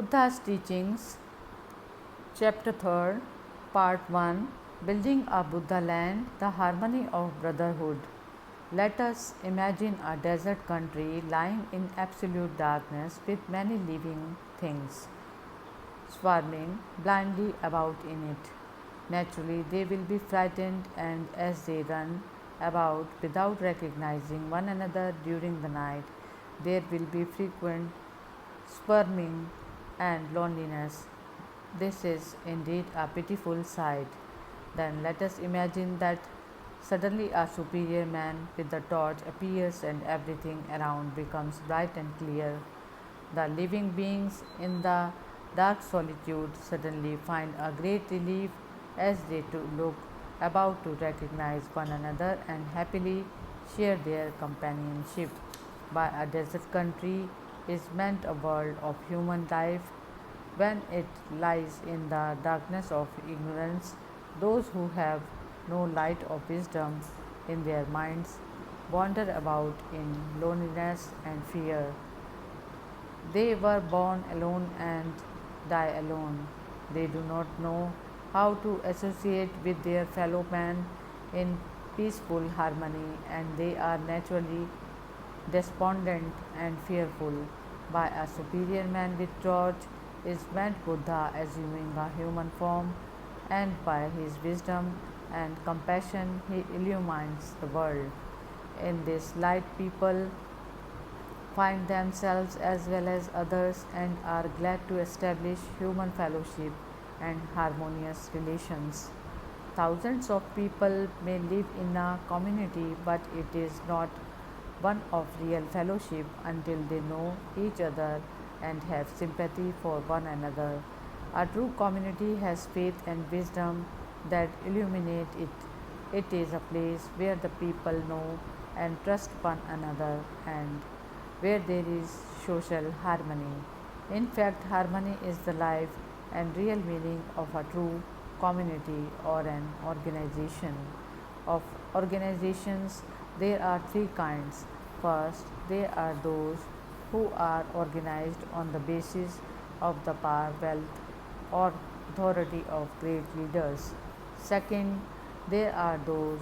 Buddha's Teachings, chapter 3, part 1, Building a Buddha Land, the Harmony of Brotherhood. Let us imagine a desert country lying in absolute darkness with many living things swarming blindly about in it. Naturally, they will be frightened, and as they run about without recognizing one another during the night, there will be frequent squirming and loneliness. This is indeed a pitiful sight. Then let us imagine that suddenly a superior man with a torch appears and everything around becomes bright and clear. The living beings in the dark solitude suddenly find a great relief as they look about to recognize one another and happily share their companionship. By a desert country is meant a world of human life. When it lies in the darkness of ignorance, those who have no light of wisdom in their minds wander about in loneliness and fear. They were born alone and die alone. They do not know how to associate with their fellow man in peaceful harmony, and they are naturally despondent and fearful. By a superior man with torch is meant Buddha assuming a human form, and by his wisdom and compassion he illumines the world. In this light, people find themselves as well as others and are glad to establish human fellowship and harmonious relations. Thousands of people may live in a community, but it is not one of real fellowship until they know each other and have sympathy for one another. A true community has faith and wisdom that illuminate it. It is a place where the people know and trust one another and where there is social harmony. In fact, harmony is the life and real meaning of a true community or an organization. Of organizations, there are three kinds. First, there are those who are organized on the basis of the power, wealth, or authority of great leaders. Second, there are those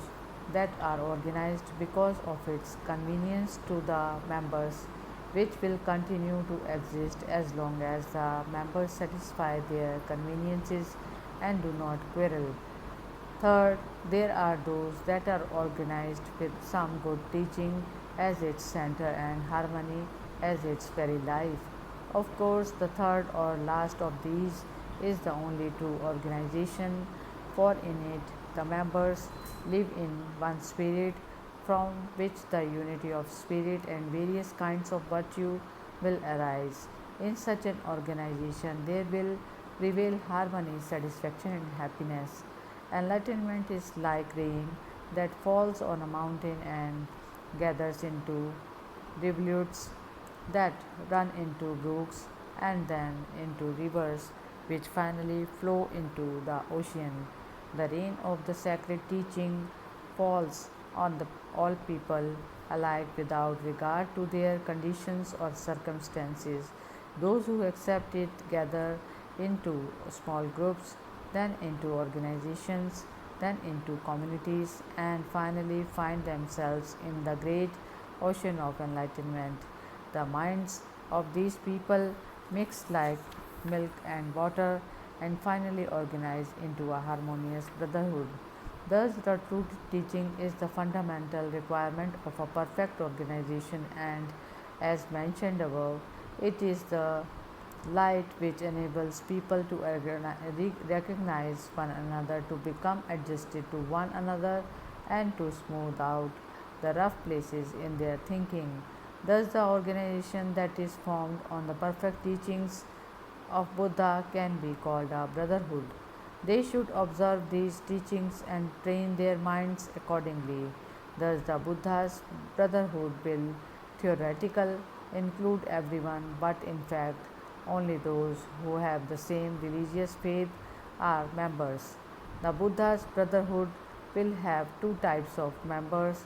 that are organized because of its convenience to the members, which will continue to exist as long as the members satisfy their conveniences and do not quarrel. Third, there are those that are organized with some good teaching as its center and harmony as its very life. Of course, the third or last of these is the only true organization, for in it the members live in one spirit from which the unity of spirit and various kinds of virtue will arise. In such an organization, there will prevail harmony, satisfaction, and happiness. Enlightenment is like rain that falls on a mountain and gathers into rivulets that run into brooks and then into rivers, which finally flow into the ocean. The rain of the sacred teaching falls on all people alike without regard to their conditions or circumstances. Those who accept it gather into small groups, then into organizations, then into communities, and finally find themselves in the great ocean of enlightenment. The minds of these people mix like milk and water and finally organize into a harmonious brotherhood. Thus, the true teaching is the fundamental requirement of a perfect organization, and as mentioned above, it is the light which enables people to recognize one another, to become adjusted to one another, and to smooth out the rough places in their thinking. Thus, the organization that is formed on the perfect teachings of Buddha can be called a brotherhood. They should observe these teachings and train their minds accordingly. Thus, the Buddha's brotherhood will theoretical include everyone, but in fact, only those who have the same religious faith are members. The Buddha's brotherhood will have two types of members.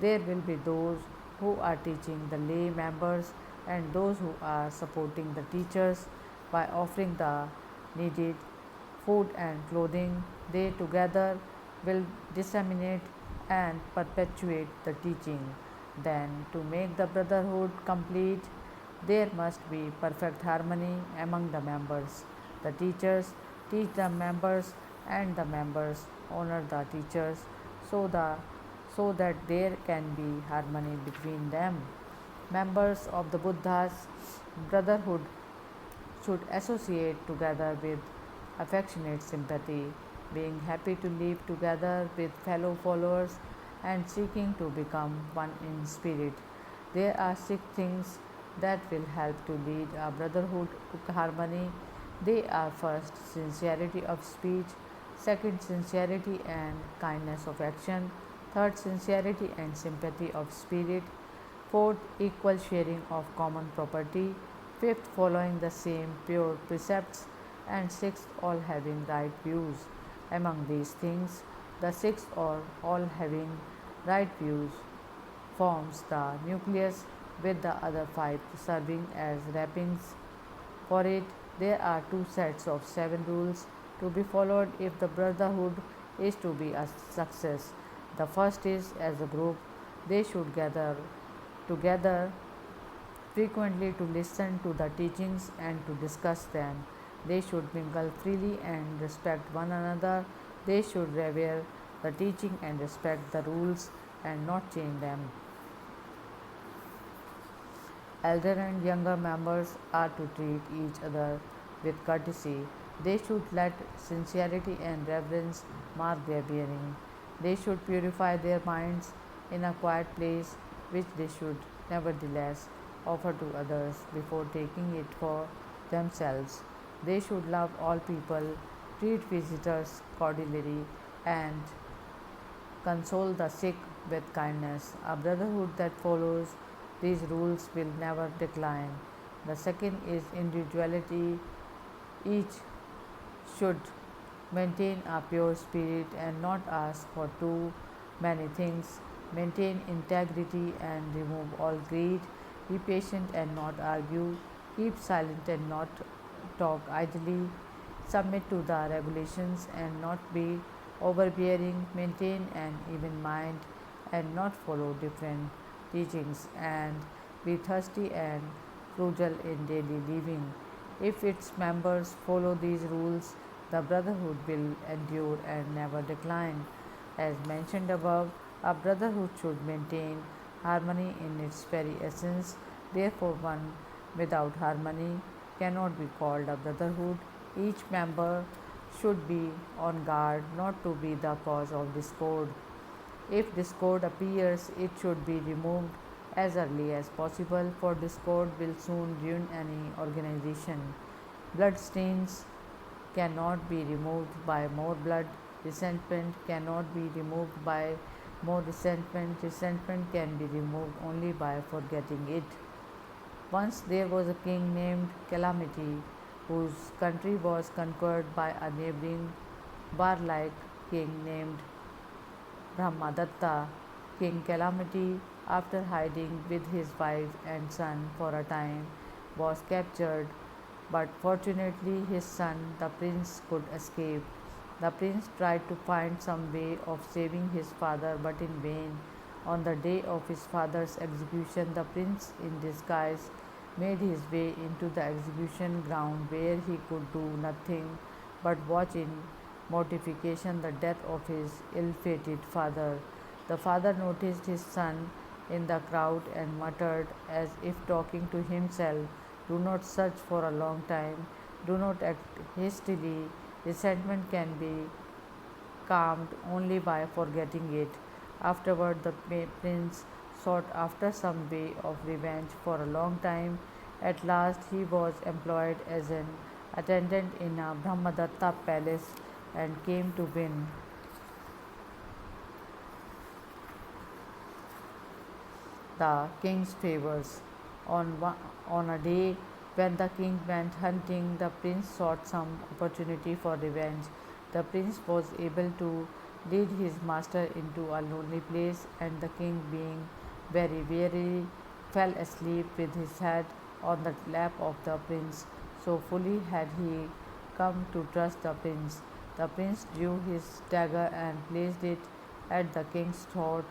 There will be those who are teaching the lay members and those who are supporting the teachers. by offering the needed food and clothing. They together will disseminate and perpetuate the teaching. Then, to make the brotherhood complete, there must be perfect harmony among the members. The teachers teach the members, and the members honor the teachers so, so that there can be harmony between them. Members of the Buddha's brotherhood should associate together with affectionate sympathy, being happy to live together with fellow followers and seeking to become one in spirit. There are 6 things that will help to lead a brotherhood to harmony. They are: first, sincerity of speech; second, sincerity and kindness of action; third, sincerity and sympathy of spirit; fourth, equal sharing of common property; fifth, following the same pure precepts; and sixth, all having right views. Among these things, the sixth, or all having right views, forms the nucleus, with the other 5 serving as wrappings for it. There are 2 sets of 7 rules to be followed if the brotherhood is to be a success. The first is, as a group, they should gather together frequently to listen to the teachings and to discuss them. They should mingle freely and respect one another. They should revere the teaching and respect the rules and not change them. Elder and younger members are to treat each other with courtesy. They should let sincerity and reverence mark their bearing. They should purify their minds in a quiet place, which they should nevertheless offer to others before taking it for themselves. They should love all people, treat visitors cordially, and console the sick with kindness. A brotherhood that follows these rules will never decline. The second is individuality. Each should maintain a pure spirit and not ask for too many things. Maintain integrity and remove all greed. Be patient and not argue. Keep silent and not talk idly. Submit to the regulations and not be overbearing. Maintain an even mind and not follow different teachings, and be thirsty and frugal in daily living. If its members follow these rules, the brotherhood will endure and never decline. As mentioned above, a brotherhood should maintain harmony in its very essence. Therefore, one without harmony cannot be called a brotherhood. Each member should be on guard not to be the cause of discord. If discord appears, it should be removed as early as possible, for discord will soon ruin any organization. Blood stains cannot be removed by more blood. Resentment cannot be removed by more resentment. Resentment can be removed only by forgetting it. Once there was a king named Calamity, whose country was conquered by a neighboring warlike king named Brahmadatta. King Calamity, after hiding with his wife and son for a time, was captured, but fortunately his son, the prince, could escape. The prince tried to find some way of saving his father, but in vain. On the day of his father's execution, the prince, in disguise, made his way into the execution ground, where he could do nothing but watch in mortification the death of his ill-fated father. The father noticed his son in the crowd and muttered, as if talking to himself, "Do not search for a long time. Do not act hastily. Resentment can be calmed only by forgetting it." Afterward, the prince sought after some way of revenge for a long time. At last, he was employed as an attendant in a Brahmadatta palace and came to win the king's favors. On a day when the king went hunting, the prince sought some opportunity for revenge. The prince was able to lead his master into a lonely place, and the king, being very weary, fell asleep with his head on the lap of the prince. so fully had he come to trust the prince. The prince drew his dagger and placed it at the king's throat,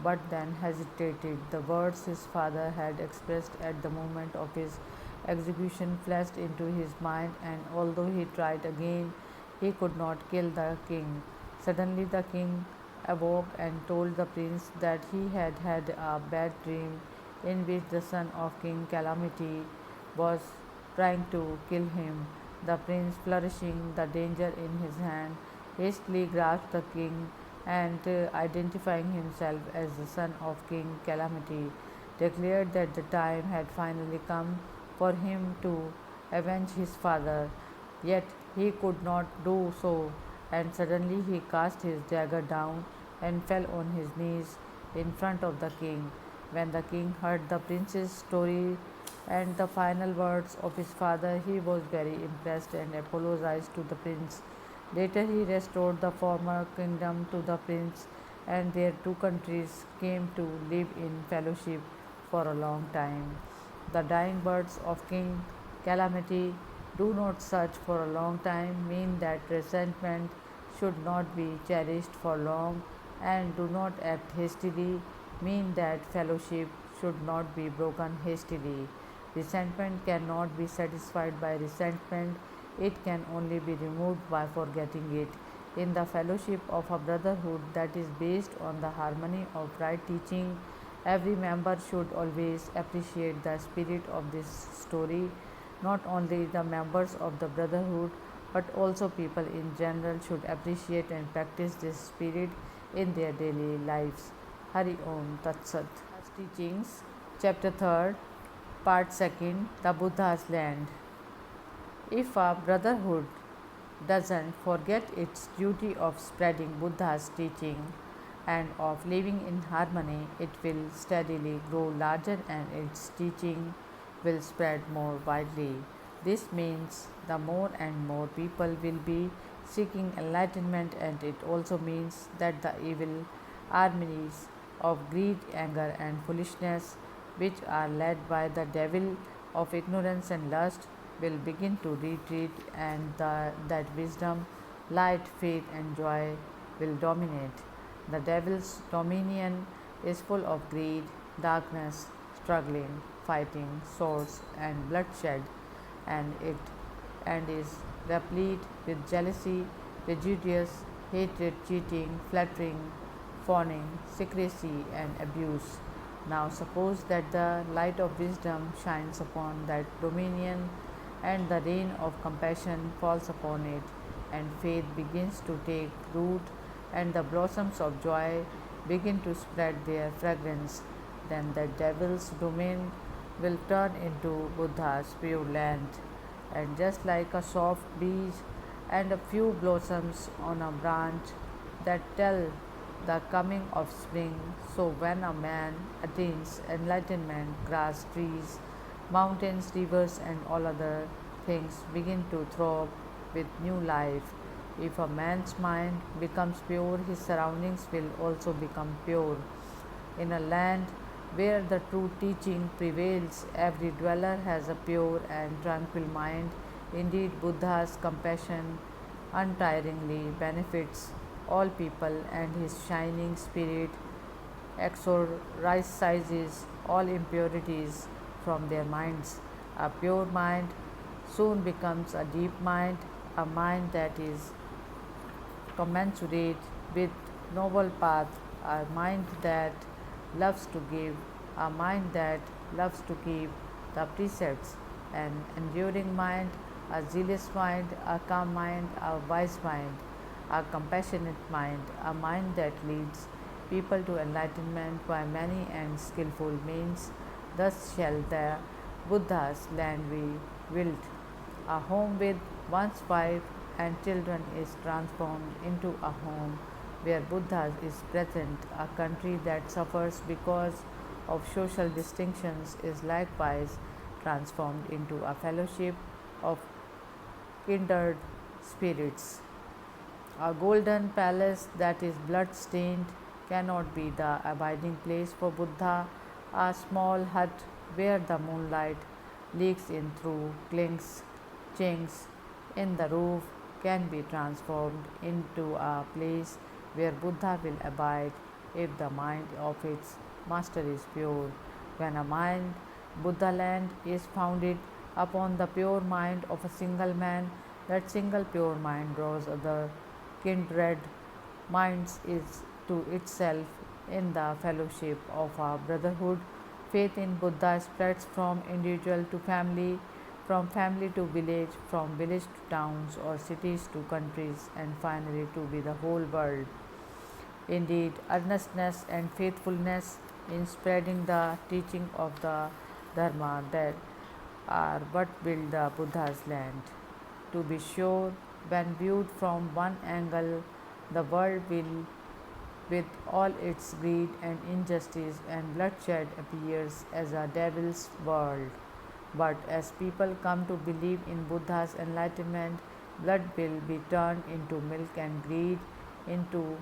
but then hesitated. The words his father had expressed at the moment of his execution flashed into his mind, and although he tried again, he could not kill the king. Suddenly, the king awoke and told the prince that he had had a bad dream in which the son of King Calamity was trying to kill him. The prince, flourishing the danger in his hand, hastily grasped the king and, identifying himself as the son of King Calamity, declared that the time had finally come for him to avenge his father. Yet he could not do so, and suddenly he cast his dagger down and fell on his knees in front of the king. When the king heard the prince's story and the final words of his father, he was very impressed and apologized to the prince. Later, he restored the former kingdom to the prince, and their two countries came to live in fellowship for a long time. The dying words of King Calamity, "Do not search for a long time," mean that resentment should not be cherished for long, and "do not act hastily," mean that fellowship should not be broken hastily. Resentment cannot be satisfied by resentment, it can only be removed by forgetting it. In the fellowship of a brotherhood that is based on the harmony of right teaching, every member should always appreciate the spirit of this story. Not only the members of the brotherhood, but also people in general should appreciate and practice this spirit in their daily lives. Hari Om Tat Sat. Teachings, chapter 3, part 2, the Buddha's land. If a brotherhood doesn't forget its duty of spreading Buddha's teaching and of living in harmony, it will steadily grow larger and its teaching will spread more widely. This means the more and more people will be seeking enlightenment, and it also means that the evil armies of greed, anger, and foolishness, which are led by the devil of ignorance and lust, will begin to retreat, and that wisdom, light, faith, and joy will dominate. The devil's dominion is full of greed, darkness, struggling, fighting, swords, and bloodshed, and is replete with jealousy, prejudice, hatred, cheating, flattering, fawning, secrecy, and abuse. Now suppose that the light of wisdom shines upon that dominion, and the rain of compassion falls upon it, and faith begins to take root, and the blossoms of joy begin to spread their fragrance. Then the devil's domain will turn into Buddha's pure land. And just like a soft breeze and a few blossoms on a branch that tell the coming of spring, so when a man attains enlightenment, grass, trees, mountains, rivers, and all other things begin to throb with new life. If a man's mind becomes pure, his surroundings will also become pure. In a land where the true teaching prevails, every dweller has a pure and tranquil mind. Indeed, Buddha's compassion untiringly benefits all people, and his shining spirit exorcises all impurities from their minds. A pure mind soon becomes a deep mind, a mind that is commensurate with noble path, a mind that loves to give, a mind that loves to keep the precepts, an enduring mind, a zealous mind, a calm mind, a wise mind, a compassionate mind, a mind that leads people to enlightenment by many and skillful means. Thus shall the Buddha's land be built. A home with one's wife and children is transformed into a home where Buddha is present. A country that suffers because of social distinctions is likewise transformed into a fellowship of kindred spirits. A golden palace that is blood stained cannot be the abiding place for Buddha. A small hut where the moonlight leaks in through clings chinks in the roof can be transformed into a place where Buddha will abide if the mind of its master is pure. When a mind, Buddha land, is founded upon the pure mind of a single man, that single pure mind draws other kindred minds is to itself in the fellowship of a brotherhood. Faith in Buddha spreads from individual to family, from family to village, from village to towns or cities to countries, and finally to be the whole world. Indeed, earnestness and faithfulness in spreading the teaching of the Dharma that are what build the Buddha's land. To be sure, when viewed from one angle, the world will, with all its greed and injustice and bloodshed, appears as a devil's world. But as people come to believe in Buddha's enlightenment, blood will be turned into milk and greed into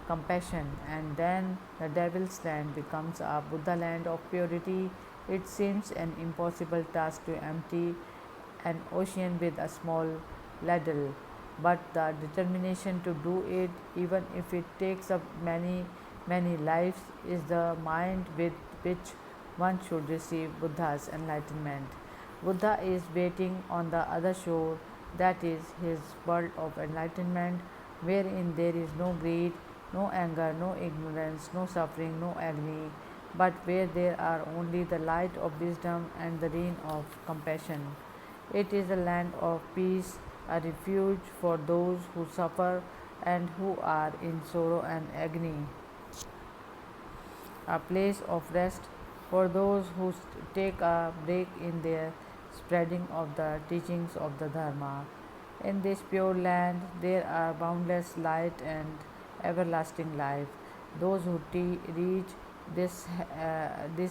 compassion, and then the devil's land becomes a Buddha land of purity. It seems an impossible task to empty an ocean with a small ladle, but the determination to do it, even if it takes up many lives, is the mind with which one should receive Buddha's enlightenment. Buddha is waiting on the other shore, that is his world of enlightenment, wherein there is no greed, no anger, no ignorance, no suffering, no agony, but where there are only the light of wisdom and the rain of compassion. It is a land of peace, a refuge for those who suffer and who are in sorrow and agony, a place of rest for those who take a break in their spreading of the teachings of the Dharma. In this pure land, there are boundless light and everlasting life. Those who reach this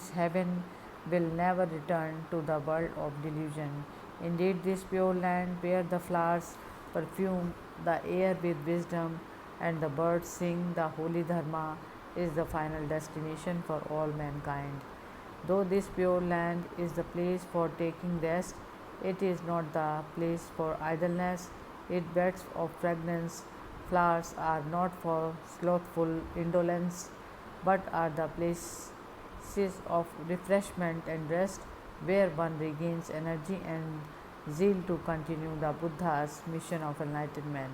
heaven will never return to the world of delusion. Indeed, this pure land, where the flowers perfume the air with wisdom and the birds sing the holy Dharma, is the final destination for all mankind. Though this pure land is the place for taking rest, it is not the place for idleness. Its beds of fragrance flowers are not for slothful indolence, but are the places of refreshment and rest, where one regains energy and zeal to continue the Buddha's mission of enlightenment.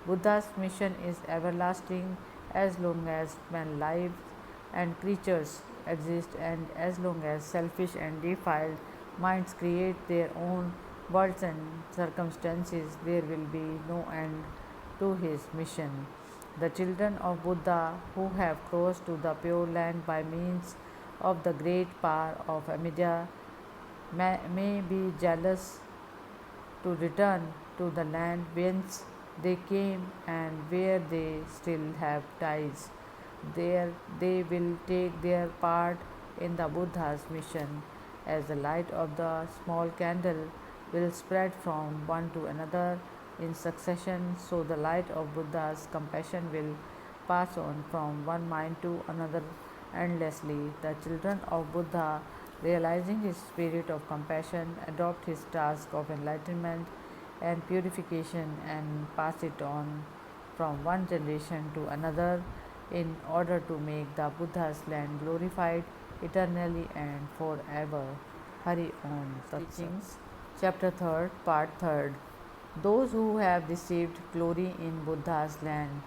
Buddha's mission is everlasting as long as man lives and creatures exist, and as long as selfish and defiled minds create their own worlds and circumstances, there will be no end to his mission. The children of Buddha who have crossed to the pure land by means of the great power of Amidah may be jealous to return to the land whence they came and where they still have ties. There they will take their part in the Buddha's mission. As the light of the small candle will spread from one to another in succession, so the light of Buddha's compassion will pass on from one mind to another endlessly. The children of Buddha, realizing his spirit of compassion, adopt his task of enlightenment and purification and pass it on from one generation to another in order to make the Buddha's land glorified eternally and forever. Hari Om Tat Sat. Chapter 3, Part 3. Those who have received glory in Buddha's land.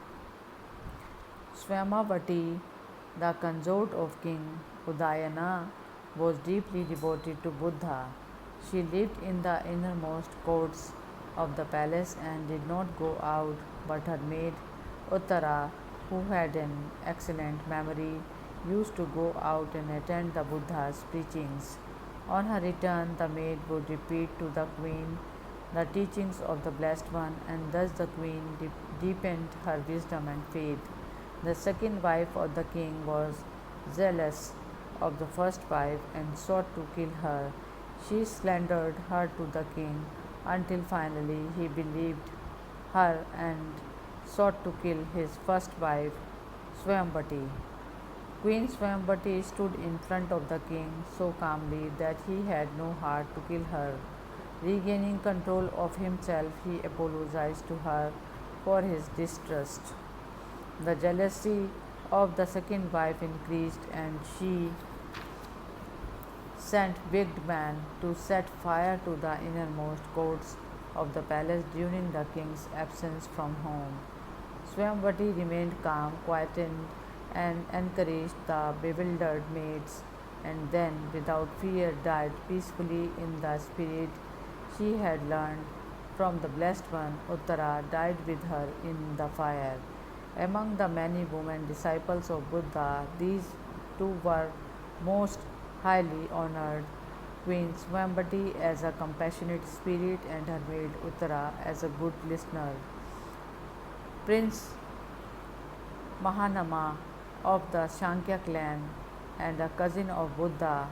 Swayamavati, the consort of King Udayana, was deeply devoted to Buddha. She lived in the innermost courts of the palace and did not go out, but her maid Uttara, who had an excellent memory, used to go out and attend the Buddha's preachings. On her return, the maid would repeat to the queen the teachings of the Blessed One, and thus the queen deepened her wisdom and faith. The second wife of the king was jealous of the first wife and sought to kill her. She slandered her to the king until finally he believed her and sought to kill his first wife, Swayambati. Queen Swayambati stood in front of the king so calmly that he had no heart to kill her. Regaining control of himself, he apologized to her for his distrust. The jealousy of the second wife increased, and she sent wicked men to set fire to the innermost courts of the palace during the king's absence from home. Swayamvati remained calm, quietened, and encouraged the bewildered maids, and then, without fear, died peacefully in the spirit she had learned from the Blessed One. Uttara died with her in the fire. Among the many women disciples of Buddha, these two were most highly honored. Queen Swayambati as a compassionate spirit and her maid Uttara as a good listener. Prince Mahanama of the Shankya clan and a cousin of Buddha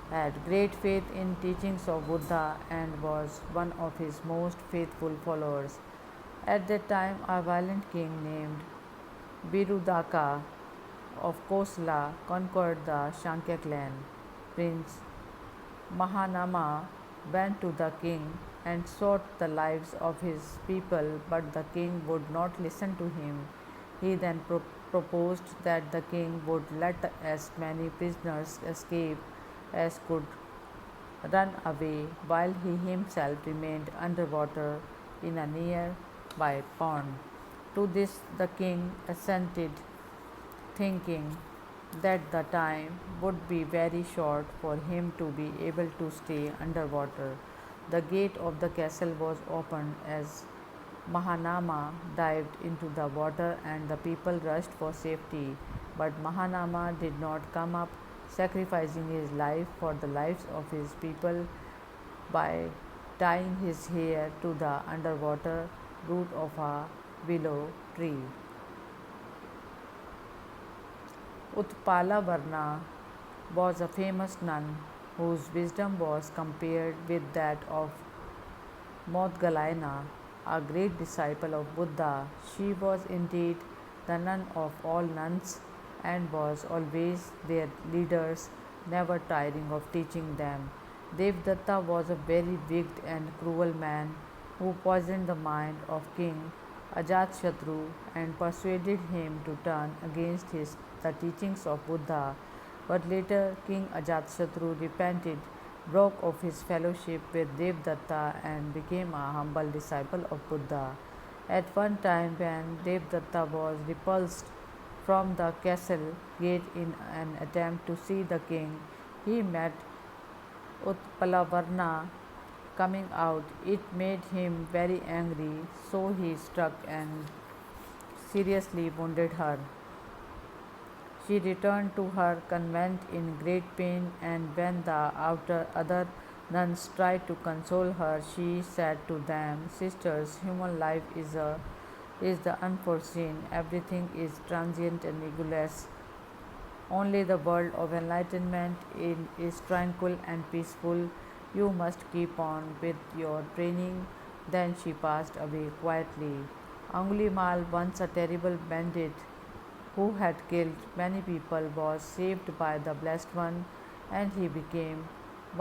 had great faith in teachings of Buddha and was one of his most faithful followers. At that time, a violent king named Birudaka of Kosala conquered the Shankya clan. Prince Mahanama went to the king and sought the lives of his people, but the king would not listen to him. He then proposed that the king would let as many prisoners escape as could run away, while he himself remained underwater in a nearby pond. To this the king assented, thinking that the time would be very short for him to be able to stay underwater. The gate of the castle was opened as Mahanama dived into the water and the people rushed for safety. But Mahanama did not come up, sacrificing his life for the lives of his people by tying his hair to the underwater root of a willow tree. Utpalavarna was a famous nun whose wisdom was compared with that of Modgalayana, a great disciple of Buddha. She was indeed the nun of all nuns and was always their leaders, never tiring of teaching them. Devdatta was a very wicked and cruel man who poisoned the mind of King Ajatashatru and persuaded him to turn against the teachings of Buddha. But later King Ajatashatru repented, broke off his fellowship with Devdatta and became a humble disciple of Buddha. At one time, when Devdatta was repulsed from the castle gate in an attempt to see the king, he met Utpalavarna coming out. It made him very angry, so he struck and seriously wounded her. She returned to her convent in great pain, and when the other nuns tried to console her, she said to them, "Sisters, human life is the unforeseen. Everything is transient and egoless. Only the world of enlightenment is tranquil and peaceful. You must keep on with your training." Then she passed away quietly. Angulimal, once a terrible bandit who had killed many people, was saved by the Blessed One, and he became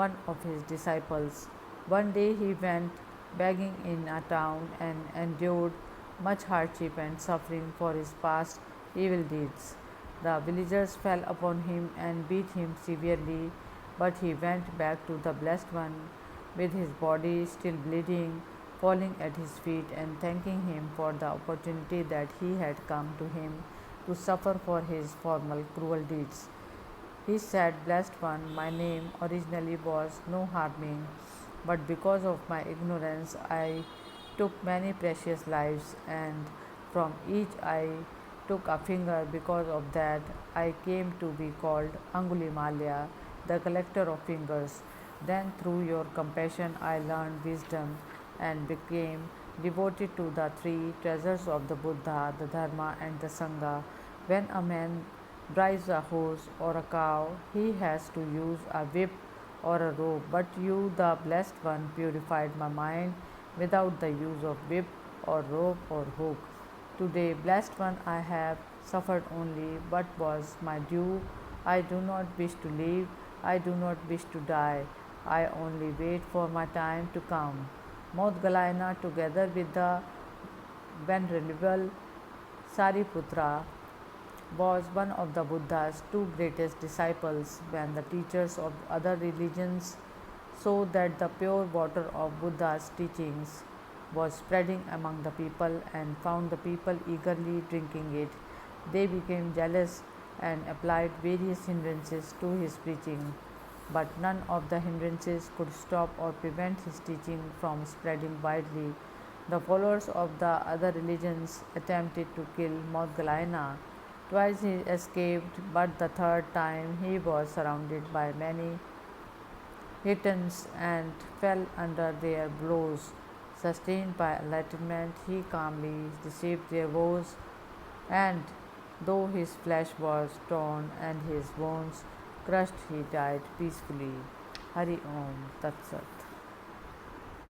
one of his disciples. One day he went begging in a town and endured much hardship and suffering for his past evil deeds. The villagers fell upon him and beat him severely, but he went back to the Blessed One with his body still bleeding, falling at his feet and thanking him for the opportunity that he had come to him to suffer for his former cruel deeds. He said, "Blessed One, my name originally was No Harming, but because of my ignorance I took many precious lives, and from each I took a finger. Because of that I came to be called Angulimalya, the collector of fingers. Then through your compassion I learned wisdom and became devoted to the three treasures of the Buddha, the Dharma and the Sangha. When a man drives a horse or a cow, he has to use a whip or a rope, but you, the Blessed One, purified my mind without the use of whip or rope or hook. Today, Blessed One, I have suffered only what was my due. I do not wish to live, I do not wish to die. I only wait for my time to come. Modgalayana, together with the venerable Sariputra, was one of the Buddha's two greatest disciples. When the teachers of other religions saw that the pure water of Buddha's teachings was spreading among the people and found the people eagerly drinking it, they became jealous and applied various hindrances to his preaching. But none of the hindrances could stop or prevent his teaching from spreading widely. The followers of the other religions attempted to kill Modgalayana. Twice he escaped, but the third time he was surrounded by many Hitans and fell under their blows. Sustained by enlightenment, he calmly received their woes, and though his flesh was torn and his bones crushed, he died peacefully. Hari Om Tat Sat.